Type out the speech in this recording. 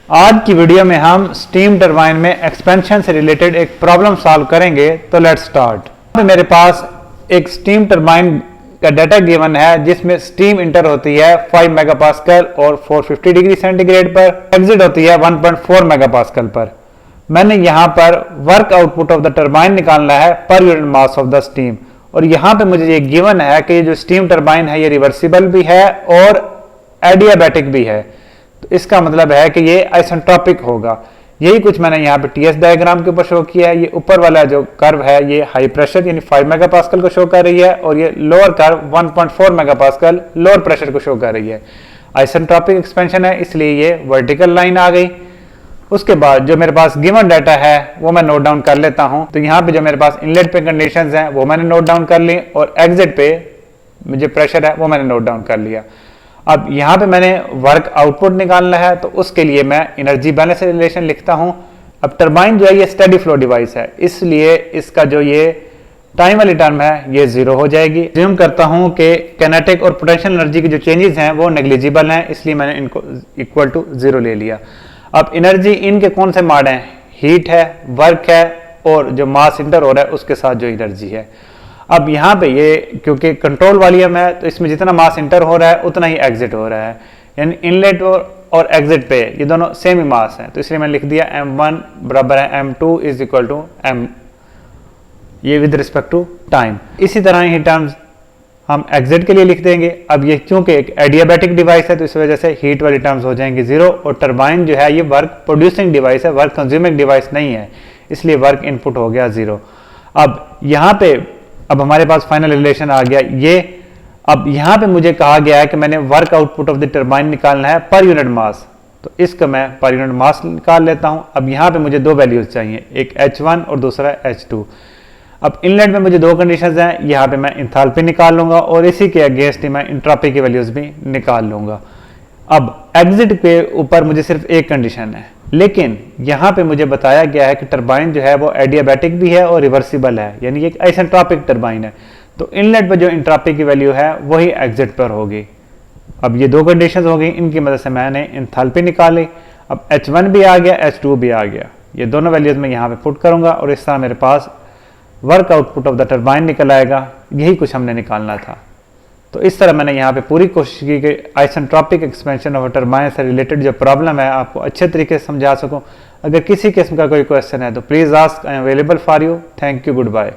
आज की वीडियो में हम स्टीम टरबाइन में एक्सपेंशन से रिलेटेड एक प्रॉब्लम सॉल्व करेंगे। तो लेट्स स्टार्ट। मेरे पास एक स्टीम टरबाइन का डाटा गिवन है जिसमें स्टीम इंटर होती है 5 मेगापास्कल और 450 डिग्री सेंटीग्रेड पर, एग्जिट होती है 1.4 मेगापास्कल पर। मैंने यहाँ पर work output of the turbine निकालना है per unit mass of the steam, और यहाँ पे मुझे ये गिवन है कि ये जो स्टीम टरबाइन है ये रिवर्सिबल भी है और एडियाबैटिक भी है। तो इसका मतलब है कि ये आइसेंट्रोपिक होगा। यही कुछ मैंने यहाँ पे टीएस डायग्राम के ऊपर शो किया है। ये ऊपर वाला जो कर्व है ये हाई प्रेशर यानी 5 मेगापास्कल को शो कर रही है, और ये lower curve 1.4 megapascal lower pressure को शो कर रही है। आइसेंट्रोपिक एक्सपेंशन है इसलिए ये वर्टिकल लाइन आ गई। उसके बाद जो मेरे पास गिवन डाटा है वो मैं नोट डाउन कर लेता हूं। तो यहाँ पे जो मेरे पास इनलेट पे कंडीशंस हैं वो मैंने नोट डाउन कर ली, और एग्जिट पे जो प्रेशर है वो मैंने नोट डाउन कर लिया। अब यहाँ पे मैंने वर्क आउटपुट निकालना है, तो उसके लिए मैं एनर्जी बैलेंस रिलेशन लिखता हूँ। अब टरबाइन जो है ये स्टेडी फ्लो डिवाइस है, इसलिए इसका जो ये टाइम वाली टर्म है ये 0 हो जाएगी। ज्यूम करता हूँ कि काइनेटिक और पोटेंशियल एनर्जी की जो चेंजेस हैं वो नेग्लिजिबल हैं, इसलिए मैंने इनको इक्वल टू 0 ले लिया। अब एनर्जी इनके कौन से माड हैं? हीट है, वर्क है, और जो मास इंटर हो रहा है उसके साथ जो एनर्जी है। अब यहाँ पे ये क्योंकि कंट्रोल वॉल्यूम है तो इसमें जितना मास इंटर हो रहा है उतना ही एग्जिट हो रहा है, यानी इनलेट और एग्जिट पे ये दोनों सेम ही मास हैं। तो इसलिए मैंने लिख दिया m1 बराबर है m2 is equal to m, ये विद रिस्पेक्ट टू टाइम। इसी तरह ही टर्म्स हम एग्जिट के लिए लिख देंगे। अब ये चूंकि एक एडियाबैटिक डिवाइस है तो इस वजह से हीट वाली टर्म्स हो जाएंगे 0, और टरबाइन जो है ये वर्क प्रोड्यूसिंग डिवाइस है, वर्क कंज्यूमिंग डिवाइस नहीं है, इसलिए वर्क इनपुट हो गया 0। अब यहाँ पे अब हमारे पास फाइनल रिलेशन आ गया ये। अब यहाँ पे मुझे कहा गया है कि मैंने work output of the turbine निकालना है पर यूनिट मास, तो इसका मैं पर यूनिट मास निकाल लेता हूँ। अब यहाँ पे मुझे दो वैल्यूज चाहिए, एक H1 और दूसरा H2। अब इनलेट में मुझे दो कंडीशंस हैं, यहाँ पे मैं इंथैल्पी निकाल लूंगा और इसी के अगेंस्ट ही मैं इंट्रोपी की वैल्यूज भी निकाल लूंगा। अब एग्जिट के ऊपर मुझे सिर्फ एक कंडीशन है, लेकिन यहाँ पे मुझे बताया गया है कि टरबाइन जो है वो एडियाबैटिक भी है और रिवर्सिबल है, यानी एक आइसेंट्रोपिक टरबाइन है। तो इनलेट पर जो इंट्रोपी की वैल्यू है वही एग्जिट पर होगी। अब ये दो कंडीशंस हो गई, इनकी मदद से मैंने इंथैल्पी निकाली। अब H1 भी आ गया, H2 भी आ गया। ये दोनों वैल्यूज मैं यहाँ पे पुट करूंगा और इस तरह मेरे पास work output of the turbine निकल आएगा। यही कुछ हमने निकालना था। तो इस तरह मैंने यहाँ पे पूरी कोशिश की कि आइसेंट्रोपिक एक्सपेंशन ऑफ टरबाइन से रिलेटेड जो प्रॉब्लम है आपको अच्छे तरीके से समझा सकूं। अगर किसी किस्म का कोई क्वेश्चन है तो please ask, I am available for you. Thank you, good bye.